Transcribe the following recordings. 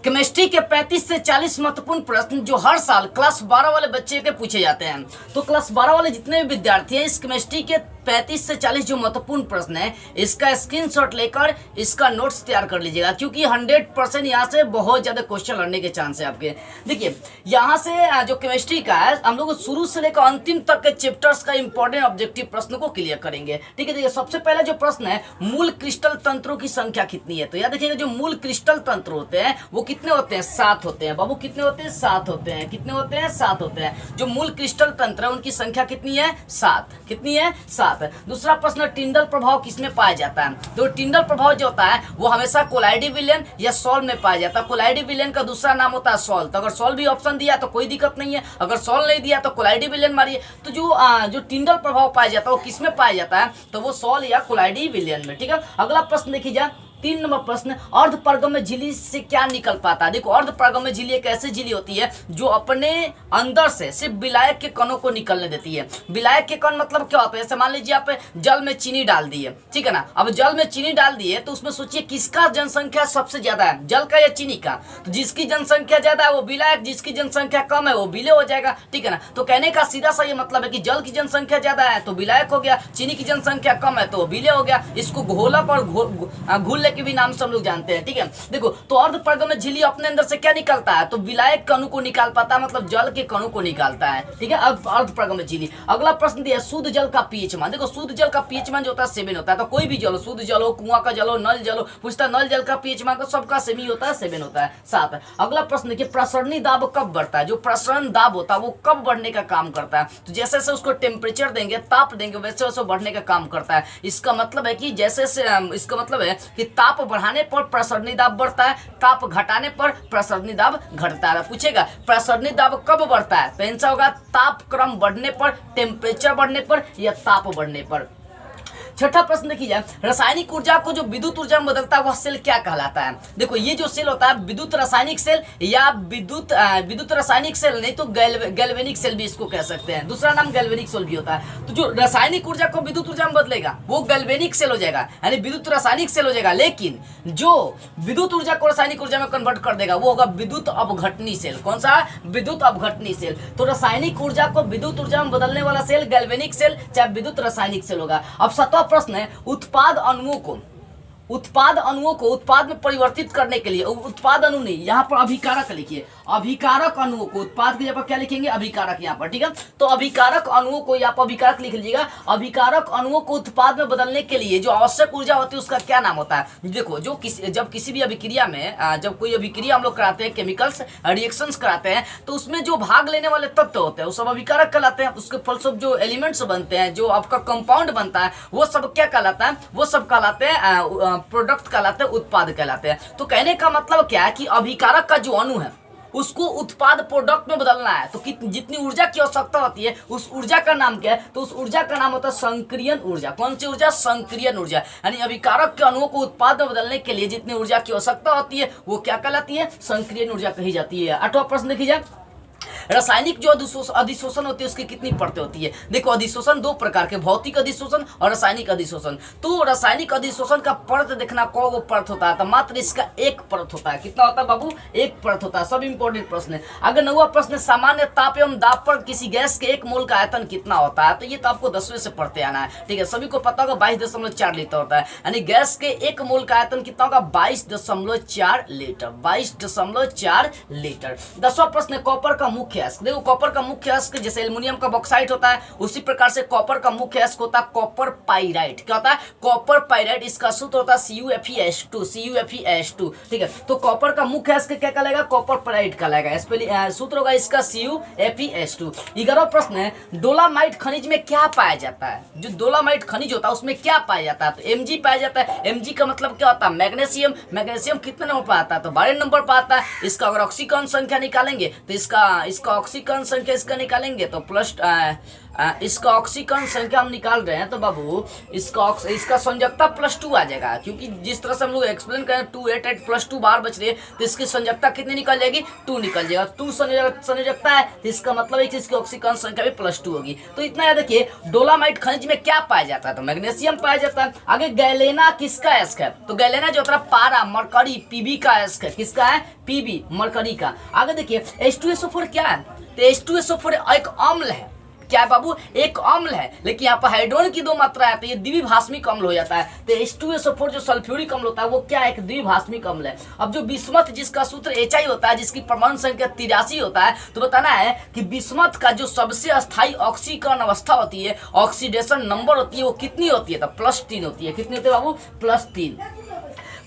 Chemistry के 35 से 40 महत्वपूर्ण प्रश्न जो हर साल क्लास 12 वाले बच्चे के पूछे जाते हैं। तो क्लास 12 वाले जितने भी विद्यार्थी हैं, इस केमिस्ट्री के 35 से 40 जो महत्वपूर्ण प्रश्न है, इसका स्क्रीनशॉट लेकर इसका नोट्स तैयार कर लीजिएगा, क्योंकि 100% यहाँ से बहुत ज़्यादा क्वेश्चन लड़ने के चांस है आपके। देखिए यहाँ से जो केमिस्ट्री का है, हम लोग शुरू से लेकर अंतिम तक के चैप्टर्स का इंपॉर्टेंट ऑब्जेक्टिव प्रश्न को क्लियर करेंगे। ठीक है, देखिए सबसे पहले जो प्रश्न है, मूल क्रिस्टल तंत्रों की संख्या कितनी है। तो याद रखिएगा, जो मूल क्रिस्टल तंत्र होते हैं वो कितने होते हैं? 7 होते हैं। बाबू कितने होते हैं? 7 होते हैं। कितने होते हैं? 7 होते हैं। जो मूल क्रिस्टल तंत्र है उनकी संख्या कितनी है? 7। कितनी है? 7। दूसरा प्रश्न, टिंडल प्रभाव किसमें पाया जाता है। तो टिंडल प्रभाव जो होता है वो हमेशा कोलाइडी विलयन या सॉल्व में पाया जाता है। कोलाइडी विलयन का दूसरा नाम होता है सॉल्व। तो अगर सॉल्व भी ऑप्शन दिया तो कोई दिक्कत नहीं है, अगर सॉल्व नहीं दिया तो कोलाइडी विलयन मारिए। तो जो टिंडल प्रभाव पाया जाता है वो किसमें पाया जाता है? तो वो सॉल्व या कोलाइडी विलयन में। ठीक है, अगला प्रश्न देखिए जाए, 3 नंबर प्रश्न, अर्धपरगम्य झिल्ली से क्या निकल पाता है। देखो अर्धपरगम्य झिल्ली एक ऐसी झिल्ली होती है जो अपने अंदर से सिर्फ विलायक के कणों को निकलने देती है। विलायक के कण मतलब क्या होता है? जैसे मान लीजिए आप जल में चीनी डाल दिए, ठीक है ना। अब जल में चीनी डाल दिए तो उसमें सोचिए किसका जनसंख्या सबसे ज्यादा है, जल का या चीनी का। तो जिसकी जनसंख्या ज्यादा है वो विलायक, जिसकी जनसंख्या कम है वो विलेय हो जाएगा। ठीक है ना। तो कहने का सीधा सा ये मतलब है कि जल की जनसंख्या ज्यादा है तो विलायक हो गया, चीनी की जनसंख्या कम है तो विलेय हो गया। इसको घोलक और घुल के भी नाम से हम लोग जानते हैं। ठीक है, देखो तो अर्धपरगम्य झिल्ली अपने अंदर से क्या निकलता है? तो विलायक कणु को निकाल पाता है, मतलब जल के कणु को निकालता है। ठीक है, अब अर्धपरगम्य झिल्ली। अगला प्रश्न दिया, शुद्ध जल का पीएच मान। देखो शुद्ध जल का पीएच मान जो होता है 7 होता है। तो कोई भी जल हो, शुद्ध जल हो, कुआं का जल हो, नल जल हो, पूछता है नल जल का पीएच मान, तो सबका सेम ही होता है, 7 होता है, 7। अगला प्रश्न देखिए, प्रसरणी दाब कब बढ़ता है। जो प्रसरण दाब होता है वो कब बढ़ने का काम करता है? तो जैसे जैसे उसको टेम्परेचर देंगे, ताप देंगे, वैसे वैसे बढ़ने का काम करता है। इसका मतलब है कि जैसे इसका मतलब है कि ताप बढ़ाने पर प्रसरणी दाब बढ़ता है, ताप घटाने पर प्रसरणी दाब घटता है। पूछेगा प्रसरणी दाब कब बढ़ता है? तो आंसर होगा ताप क्रम बढ़ने पर, टेम्परेचर बढ़ने पर या ताप बढ़ने पर। छठा प्रश्न देखिए जाए, रासायनिक ऊर्जा को जो विद्युत ऊर्जा में बदलता है वह सेल क्या कहलाता है। देखो ये जो सेल होता है विद्युत रासायनिक सेल या विद्युत रासायनिक सेल, नहीं तो गैल्वेनिक सेल भी इसको कह सकते हैं। दूसरा नाम गैल्वेनिक सेल भी होता है। तो जो रासायनिक ऊर्जा को विद्युत ऊर्जा में बदलेगा वो गैल्वेनिक सेल हो जाएगा, यानी विद्युत रासायनिक सेल हो जाएगा। लेकिन जो विद्युत ऊर्जा को रासायनिक ऊर्जा में कन्वर्ट कर देगा वो होगा विद्युत अपघटनी सेल। कौन सा? विद्युत अपघटनी सेल। तो रासायनिक ऊर्जा को विद्युत ऊर्जा में बदलने वाला सेल गैल्वेनिक सेल चाहे विद्युत रासायनिक सेल होगा। अब 7वां प्रश्न है, उत्पाद अणुओं को उत्पाद में परिवर्तित करने के लिए, उत्पाद अणु नहीं, यहाँ पर अभिकारक लिखिए। अभिकारक अणुओं को, उत्पाद के जगह क्या लिखेंगे? अभिकारक यहाँ पर। ठीक है, तो अभिकारक अणुओं को यहाँ पर अभिकारक लिख लीजिएगा। अभिकारक अणुओं को उत्पाद में बदलने के लिए जो आवश्यक ऊर्जा होती है उसका क्या नाम होता है? देखो जब किसी भी अभिक्रिया में जब कोई अभिक्रिया हम लोग कराते हैं, केमिकल्स रिएक्शंस कराते हैं, तो उसमें जो भाग लेने वाले तत्व होते हैं वो सब अभिकारक कहलाते हैं। उसके फलस्वरूप जो एलिमेंट्स बनते हैं, जो आपका कंपाउंड बनता है, वो सब क्या कहलाता है? वो सब कहलाते हैं प्रोडक्ट कहलाते हैं, उत्पाद कहलाते हैं। तो कहने का मतलब क्या है कि अभिकारक का जो अणु है उसको उत्पाद प्रोडक्ट में बदलना है। तो जितनी ऊर्जा की आवश्यकता होती है उस ऊर्जा का नाम क्या है? तो उस ऊर्जा का नाम होता है संक्रियन ऊर्जा। कौन सी ऊर्जा? संक्रियन ऊर्जा। यानी अभिकारक के अणुओं को उत्पाद में बदलने के लिए जितनी ऊर्जा की आवश्यकता होती है वो क्या कहलाती है? संक्रियन ऊर्जा कही जाती है। 8वां प्रश्न देखिए जाए, रासायनिक जो अधिशोषण होती है उसकी कितनी परतें होती है। देखो अधिशोषण 2 प्रकार के, भौतिक अधिशोषण और रासायनिक अधिशोषण। तो रासायनिक अधिशोषण का परत देखना, कौन वो परत होता है? तो मात्र इसका एक परत होता है। कितना होता है बाबू? एक परत होता है। सब इंपॉर्टेंट प्रश्न है। अगर 9वां प्रश्न, सामान्य ताप एवं दाब पर किसी गैस के 1 मोल का आयतन कितना होता है। तो ये तो आपको 10वें से पढ़ते आना है। ठीक है, सभी को पता होगा 22.4 लीटर होता है। यानी गैस के 1 मोल का आयतन कितना होगा? 22.4 लीटर। 22.4 लीटर। 10वां प्रश्न, कॉपर का मुख्य अयस्क। देखो कॉपर का मुख्य अयस्क जैसे एल्युमिनियम का बॉक्साइट होता है, उसी प्रकार से कॉपर का मुख्य अयस्क होता है कॉपर पाइराइट। क्या होता है? Copper pyrite. इसका सूत्र होता है CuFeS2, CuFeS2। ठीक है, तो कॉपर का मुख्य अयस्क क्या कहलाएगा? कॉपर पाइराइट कहलाएगा। सूत्र होगा इसका CuFeS2। 11वां प्रश्न है, डोलामाइट खनिज में क्या पाया जाता है। जो डोलामाइट खनिज होता है उसमें क्या पाया जाता है? तो Mg पाया जाता है। Mg का मतलब क्या होता है? मैग्नीशियम। मैग्नीशियम कितने नंबर पर आता है? तो 12 नंबर पर आता है। इसका अगर ऑक्सीकरण संख्या निकालेंगे तो इसका ऑक्सीकरण संख्या इसका निकालेंगे तो इसका ऑक्सीकरण संख्या हम निकाल रहे हैं तो बाबू इसका संयोजकता +2 आ जाएगा, क्योंकि जिस तरह से हम लोग एक्सप्लेन करें 2 8 8 +2 बार बच रही है, तो इसकी संयोजकता कितनी निकल जाएगी, 2 निकल जाएगा। 2 संयोजकता है तो इसका मतलब है कि इसकी ऑक्सीकरण संख्या भी +2 होगी। तो इतना याद रखिए। डोलामाइट खनिज में क्या पाया जाता है, तो मैग्नीशियम पाया जाता है। आगे गैलेना किसका एस्क है, तो गैलेना जो होता है पारा मरकरी पीबी का एस्क है, किसका है, पीबी मरकरी का। आगे देखिए H2SO4 क्या है, तो H2SO4 एक अम्ल है। क्या है बाबू, एक अम्ल है, लेकिन यहाँ पर हाइड्रोजन की 2 मात्रा है तो ये द्विभाषमिक अम्ल हो जाता है। तो H2SO4 जो सल्फ्यूरिक अम्ल होता है वो क्या है, एक द्विभाषमिक अम्ल है। अब जो बिस्मथ जिसका सूत्र HI होता है, जिसकी परमाणु संख्या 83 होता है, तो बताना है कि बिस्मथ का जो सबसे अस्थायी ऑक्सीकरण अवस्था होती है, ऑक्सीडेशन नंबर होती है, वो कितनी होती है, तो +3 होती है। कितनी होती है बाबू, +3।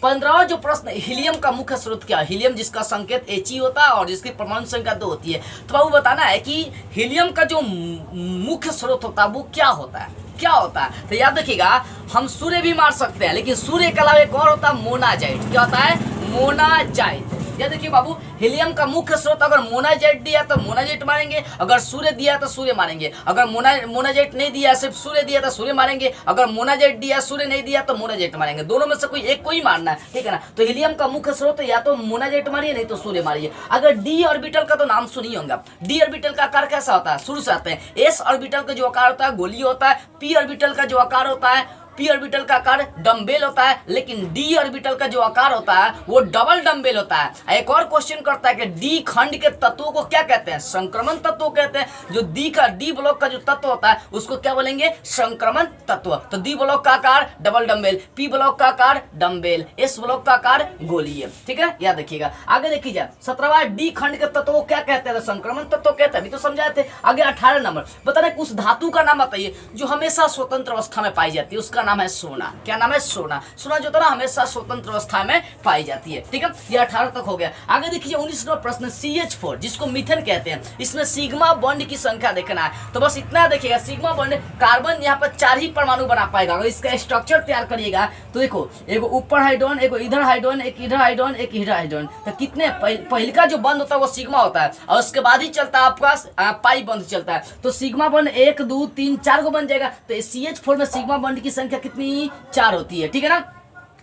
15वां जो प्रश्न, हीलियम का मुख्य स्रोत क्या है, हीलियम जिसका संकेत He होता है और जिसकी परमाणु संख्या 2 होती है। तो बाबू बताना है कि हीलियम का जो मुख्य स्रोत होता है वो क्या होता है, क्या होता है। तो याद रखिएगा, हम सूर्य भी मार सकते हैं, लेकिन सूर्य के अलावा एक और होता है मोनाजाइट। क्या होता है, मोनाजाइट। ये देखिए बाबू, हीलियम का मुख्य स्रोत अगर मोनाजाइट दिया तो मोनाजाइट मारेंगे, अगर सूर्य दिया तो सूर्य मारेंगे। अगर मोनाजाइट नहीं दिया, सिर्फ सूर्य दिया तो सूर्य मारेंगे। अगर मोनाजाइट दिया, सूर्य नहीं दिया तो मोनाजाइट मारेंगे। दोनों में से कोई एक को ही मारना है, ठीक है ना। तो हीलियम का मुख्य स्रोत या तो मोनाजाइट मारिए, नहीं तो सूर्य मारिए। अगर डी ऑर्बिटल का तो नाम सुनिए होंगे आप। डी ऑर्बिटल का आकार कैसा होता है, शुरू से आते हैं। एस ऑर्बिटल का जो आकार होता है गोलीय होता है। पी ऑर्बिटल का जो आकार होता है, पी ऑर्बिटल का आकार डम्बेल होता है, लेकिन डी ऑर्बिटल का जो आकार होता है वो डबल डम्बेल होता है। एक और क्वेश्चन करता है कि डी खंड के तत्वों को क्या कहते हैं, संक्रमण तत्व कहते हैं। जो डी ब्लॉक का जो तत्व होता है उसको क्या बोलेंगे, संक्रमण तत्व। तो डी ब्लॉक का आकार डबल डम्बेल, पी ब्लॉक का आकार डम्बेल, एस ब्लॉक का आकार गोलीय, ठीक है, याद रखिएगा। आगे देखिए 17वां, डी खंड के तत्व को क्या कहते हैं, संक्रमण तत्व कहते हैं, अभी तो समझाए थे। आगे 18 नंबर, बता रहे उस धातु का नाम बताइए जो हमेशा स्वतंत्र अवस्था में पाई जाती है, उसका नाम है सोना। क्या नाम है, सोना। सोना जो था हमेशा स्वतंत्र अवस्था में पाई जाती है, ठीक है। ये 18 तक हो गया। आगे देखिए 19वां प्रश्न, CH4 जिसको मीथेन कहते हैं, इसमें सिग्मा बॉन्ड की संख्या देखना है। तो बस इतना देखिएगा, सिग्मा बॉन्ड, कार्बन यहाँ पर 4 ही परमाणु बना पाएगा। अगर इसका स्ट्रक्चर तैयार करिएगा तो देखो, एगो ऊपर हाइड्रोजन, एगो इधर हाइड्रोजन, एक इधर हाइड्रोजन, एक इधर हाइड्रोजन। तो कितने पहले का जो बंद होता है वो सिग्मा होता है, और उसके बाद ही चलता है आपका पाई बंद चलता है। तो सिग्मा बॉन्ड 1 2 3 4 को बन जाएगा। तो CH4 में सिग्मा बॉन्ड की संख्या कितनी, 4 होती है, ठीक है ना।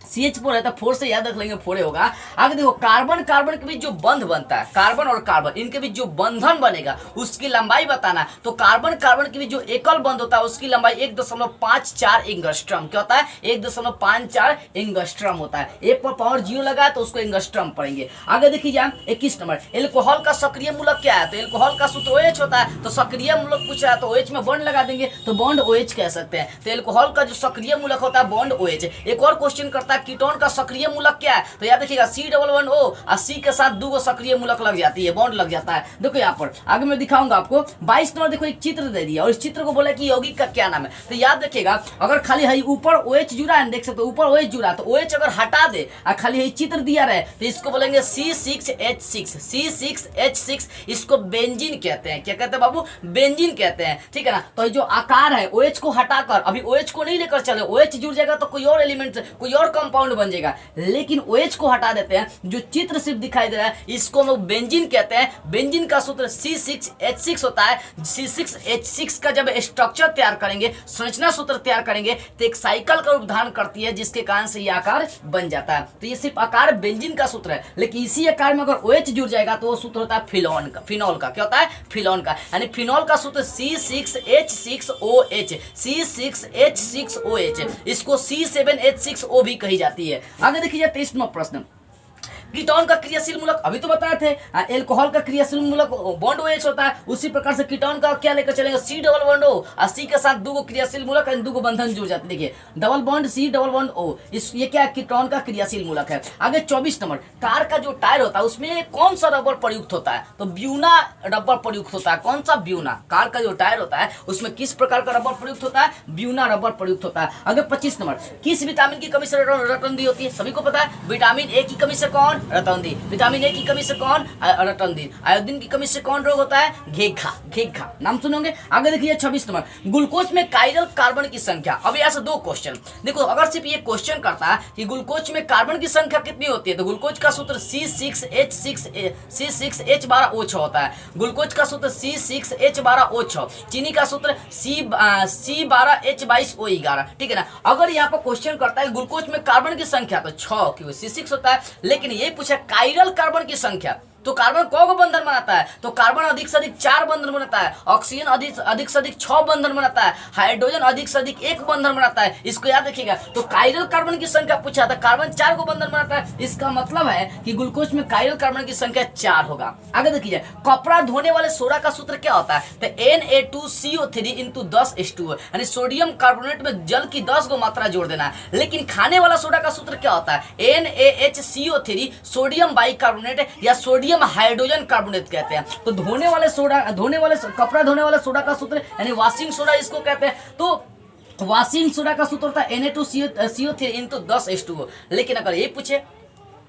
CH4 है तो 4 से याद रख लेंगे, 4 होगा। आगे देखो, कार्बन कार्बन के बीच जो बंध बनता है, कार्बन और कार्बन इनके बीच जो बंधन बनेगा उसकी लंबाई बताना। तो कार्बन कार्बन के बीच जो एकल बंध होता है उसकी लंबाई 1.54 एंगस्ट्रम। क्या होता है, 1.54 एंगस्ट्रम होता है। 1 पर पावर 0 लगा तो उसको एंगस्ट्रम पढ़ेंगे। आगे देखिए 21 नंबर, एल्कोहल का सक्रिय मूलक क्या है, तो एल्कोहल का सूत्र OH होता है। तो सक्रिय मूलक पूछा है तो OH में बॉन्ड लगा देंगे, तो बॉन्ड OH कह सकते हैं। तो एल्कोहल का जो सक्रिय मूलक होता है बॉन्ड OH। एक और क्वेश्चन करता है कीटोन का सक्रिय मूलक क्या है, तो याद रखिएगा C11O, और C के साथ 2 सक्रिय मूलक लग जाती है, बॉन्ड लग जाता है। देखो यहाँ पर आगे मैं दिखाऊंगा आपको। 22 नंबर देखो, एक चित्र दे दिया और इस चित्र को बोला कि यौगिक का क्या नाम है। तो याद रखिएगा, अगर खाली है ऊपर OH जुड़ा है, देख सकते हो ऊपर OH जुड़ा, तो OH अगर हटा दे और खाली है चित्र दिया रहे तो इसको बोलेंगे C6H6। C6H6 इसको बेंजीन कहते हैं। क्या कहते हैं बाबू, बेंजीन कहते हैं, ठीक है ना। तो जो आकार है OH को हटाकर, अभी OH को नहीं लेकर चले, OH जुड़ जाएगा तो कोई और एलिमेंट, कोई और कंपाउंड बन जाएगा, लेकिन OH को हटा देते हैं। जो चित्र सिर्फ दिखाई दे रहा है इसको हम लोग बेंजीन कहते हैं। बेंजीन का सूत्र C6H6 होता है। C6H6 का जब स्ट्रक्चर तैयार करेंगे, संरचना सूत्र तैयार करेंगे, तो एक साइकिल का रूप धारण करती है, जिसके कारण से ये आकार बन जाता है। तो ये सिर्फ आकार बेंजीन का सूत्र है, लेकिन इसी आकार में अगर OH जुड़ जाएगा तो वो सूत्र होता है फिनॉल का। फिनॉल का क्या होता है, फिनॉल का, यानी फिनॉल का सूत्र C6H6OH। C6H6OH, इसको C7H6O भी कही जाती है। आगे देखिए 23वां प्रश्न, कीटोन का क्रियाशील मूलक अभी तो बताए थे, एल्कोहल का क्रियाशील मूलक बॉन्ड OH होता है। उसी प्रकार से कीटोन का क्या लेकर चलेंगे, C डबल और C के साथ 2 क्रियाशील मूलक, 2 बंधन जुड़ जाते हैं। देखिए double bond C double bond O, ये क्या है, कीटोन का क्रियाशील मूलक है। आगे 24 नंबर, कार का जो टायर होता है उसमें कौन सा रबर प्रयुक्त होता है, तो ब्यूना रबर प्रयुक्त होता है। कौन सा, ब्यूना। कार का जो टायर होता है उसमें किस प्रकार का रबर प्रयुक्त होता है, ब्यूना रबर प्रयुक्त होता है। आगे 25 नंबर, किस विटामिन की कमी से रतन दी होती है, सभी को पता है। विटामिन A की कमी से कौन, कौन? रतौंधी। विटामिन ए की कमी से कौन? रतौंधी। आयोडीन की कमी से कौन रोग होता है? घेघा। घेघा नाम सुनोगे। आगे देखिए 26 नंबर, ग्लूकोज में कायरल कार्बन की संख्या। अब यहाँ से दो क्वेश्चन देखो, अगर सिर्फ ये क्वेश्चन करता है कि ग्लूकोज में कार्बन की संख्या कितनी होती है, तो ग्लूकोज का सूत्र C6H12O6 होता है। ग्लूकोज का सूत्र C6H12O6, चीनी का सूत्र C12H22O11। ठीक है ना। अगर यहाँ पर क्वेश्चन करता है ग्लूकोज में कार्बन की संख्या तो 6 क्यों C6 होता है, लेकिन ये पूछा कायरल कार्बन की संख्या, तो कार्बन कौन बंधन बनाता है, तो कार्बन अधिक से अधिक 4 बंधन बनाता है, ऑक्सीजन अधिक से अधिक 6 बंधन बनाता है, हाइड्रोजन अधिक से अधिक 1 बंधन बनाता है। इसको याद रखिएगा। तो कायरल कार्बन की संख्या पूछा था, कार्बन 4 को बंधन बनाता है, इसका मतलब है कि ग्लूकोज में कायरल कार्बन की संख्या 4 होगा। आगे देखिए, कपड़ा धोने वाले सोडा का सूत्र क्या होता है, तो Na2CO3 × 10H2O, यानी सोडियम कार्बोनेट में जल की 10 गो मात्रा जोड़ देना है। लेकिन खाने वाला सोडा का सूत्र क्या होता है, NaHCO3 सोडियम बाइकार्बोनेट या सोडियम हाइड्रोजन कार्बोनेट कहते हैं। तो कपड़ा धोने वाले सोडा का सूत्र यानी वॉशिंग सोडा इसको कहते हैं। तो वॉशिंग सोडा का सूत्र होता है Na2CO3 × 10H2O। लेकिन अगर ये पूछे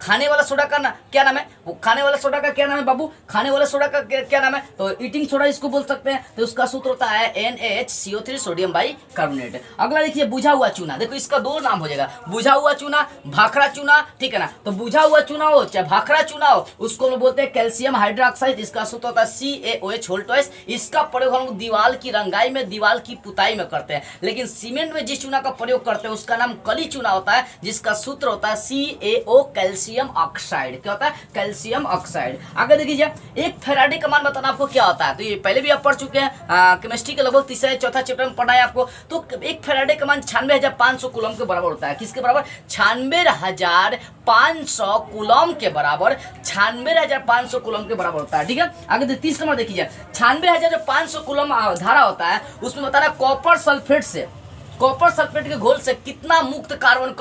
खाने वाला सोडा का क्या नाम है, वो खाने वाला सोडा का क्या नाम है बाबू, खाने वाला सोडा का क्या नाम है, तो ईटिंग सोडा इसको बोल सकते हैं। तो उसका सूत्र होता है NaHCO3 सोडियम बाइकार्बोनेट। अगला देखिए बुझा हुआ चूना। देखो इसका दो नाम हो जाएगा, बुझा हुआ चूना, भाखड़ा चूना। ठीक है ना। तो बुझा हुआ चूना हो चाहे भाखड़ा चूना हो, उसको हम बोलते हैं कैल्शियम हाइड्रोक्साइड। इसका सूत्र होता है CaOH। इसका प्रयोग हम दीवार की रंगाई में, दीवार की पुताई में करते हैं। लेकिन सीमेंट में जिस चूना का प्रयोग करते हैं उसका नाम कली चूना होता है, जिसका सूत्र होता है CaO कैल्शियम ऑक्साइड। क्या होता है? Calcium oxide. आगे देखिए, एक फैराडे का मान बताना आपको क्या होता है, तो ये पहले भी आप पढ़ चुके हैं, केमिस्ट्री के लगभग तीसरा चौथा चैप्टर में पढ़ा है आपको। तो एक फैराडे का मान 96,500 कूलम के बराबर होता है। किसके बराबर? 96,500 कूलम के बराबर, 96,500 कूलम के बराबर होता है। ठीक है। आगे 30 नंबर देखिए, 96,500 कूलम धारा होता है, उसमें बताना कॉपर सल्फेट से, कॉपर सल्फेट के घोल से कितना मुक्त कार्बन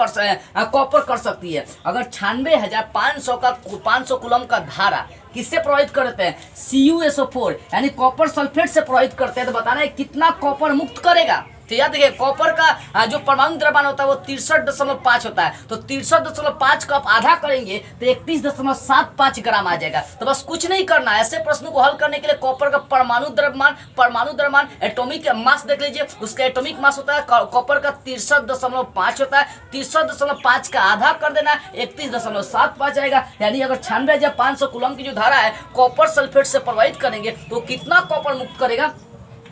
कॉपर कर सकती है। अगर 96,500 कूलम का धारा किससे प्रभावित करते हैं, CuSO4 यानी कॉपर सल्फेट से प्रभावित करते हैं, तो बताना है कितना कॉपर मुक्त करेगा। तो याद देखिए, कॉपर का जो परमाणु द्रव्यमान होता है वो 63.5 होता है। तो 63.5 को आप आधा करेंगे तो 31.75 ग्राम आ जाएगा। तो बस कुछ नहीं करना है, ऐसे प्रश्नों को हल करने के लिए कॉपर का परमाणु द्रव्यमान एटॉमिक मास देख लीजिए, उसका एटॉमिक मास होता है कॉपर का 63.5 होता है। 63.5 का आधा कर देना, 31.75 आएगा। यानी अगर 96,500 कूलम की जो धारा है कॉपर सल्फेट से प्रभावित करेंगे तो कितना कॉपर मुक्त करेगा,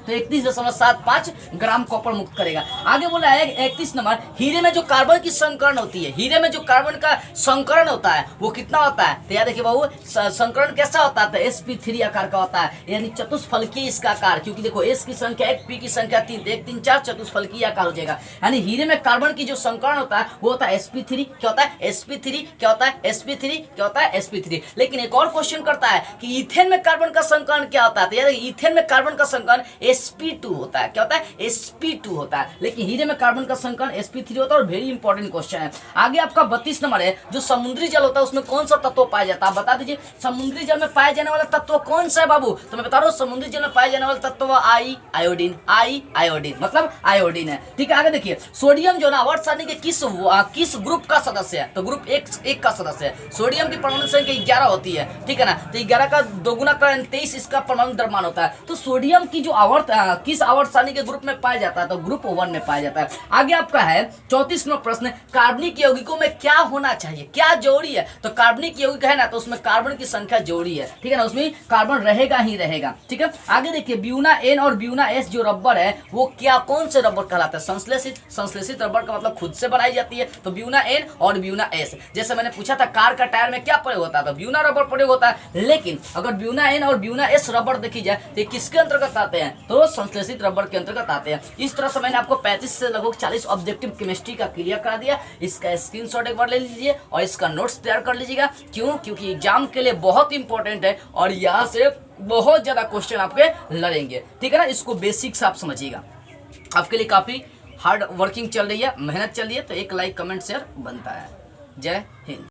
तो 31.75 ग्राम कॉपर मुक्त करेगा। आगे बोला है 31 नंबर, हीरे में जो कार्बन की संकरण होती है, हीरे में जो कार्बन का संकरण होता है वो कितना होता है, तो याद देखिए बाबू, संकरण कैसा होता है, तो sp3 आकार का होता है, यानी चतुष्फलकीय इसका आकार। क्योंकि देखो S की संख्या 1, P की संख्या 3, 1 3 4 चतुष्फलकीय आकार हो जाएगा। यानी हीरे में कार्बन की जो संकरण होता है वो होता है sp3। क्या होता है? sp3। क्या होता है? sp3। क्या होता है? sp3। लेकिन एक और क्वेश्चन करता है कि ईथेन में कार्बन का संकरण क्या होता है, तो याद ईथेन में कार्बन का संकरण sp2 होता है। क्या होता है? sp2 होता है। लेकिन हीरे में कार्बन का संकरण sp3 होता है। और वेरी इंपॉर्टेंट क्वेश्चन है। आगे आपका 32 नंबर है, जो समुद्री जल होता है उसमें कौन सा तत्व पाया जाता है, बता दीजिए। समुद्री जल में पाया जाने वाला तत्व कौन सा है बाबू, तो मैं बता रहा हूँ समुद्री जल में पाया जाने वाला तत्व आयोडीन। आयोडीन मतलब आयोडीन है। ठीक है। आगे देखिए, सोडियम जो ना आवर्त सारणी के किस ग्रुप का सदस्य है, तो ग्रुप एक का सदस्य है। सोडियम की परमाणु संख्या 11 होती है। ठीक है ना। तो 11 का दोगुना करें 23 इसका परमाणु द्रव्यमान होता है। तो सोडियम की जो किस आवर्त सारणी के ग्रुप में पाया जाता है, तो ग्रुप 1 में पाया जाता है। आगे आपका है 34वां प्रश्न, कार्बनिक यौगिकों में क्या होना चाहिए, क्या जरूरी है, तो कार्बनिक यौगिक है ना तो उसमें कार्बन की संख्या जरूरी है। ठीक है ना, उसमें कार्बन रहेगा ही रहेगा। ठीक है। आगे देखिए, ब्यूना N और ब्यूना S जो रबर है वो क्या, कौन से रबर कहलाता है, संश्लेषित रबर का मतलब खुद से बनाई जाती है। तो ब्यूना N और ब्यूना S, जैसे मैंने पूछा था कार का टायर में क्या प्रयोग होता है, तो ब्यूना रबर प्रयोग होता है। लेकिन अगर ब्यूना N और ब्यूना S रबर देखी जाए तो किसके अंतर्गत आते हैं, तो संश्लेषित रबर के अंतर्गत आते हैं। इस तरह से मैंने आपको 35 से लगभग 40 ऑब्जेक्टिव केमिस्ट्री का क्लियर करा दिया। इसका स्क्रीनशॉट एक बार ले लीजिए और इसका नोट्स तैयार कर लीजिएगा। क्यों? क्योंकि एग्जाम के लिए बहुत इंपॉर्टेंट है और यहाँ से बहुत ज्यादा क्वेश्चन आपके लड़ेंगे। ठीक है ना। इसको बेसिक्स आप समझिएगा। आपके लिए काफी हार्ड वर्किंग चल रही है, मेहनत चल रही है, तो एक लाइक कमेंट शेयर बनता है। जय हिंद।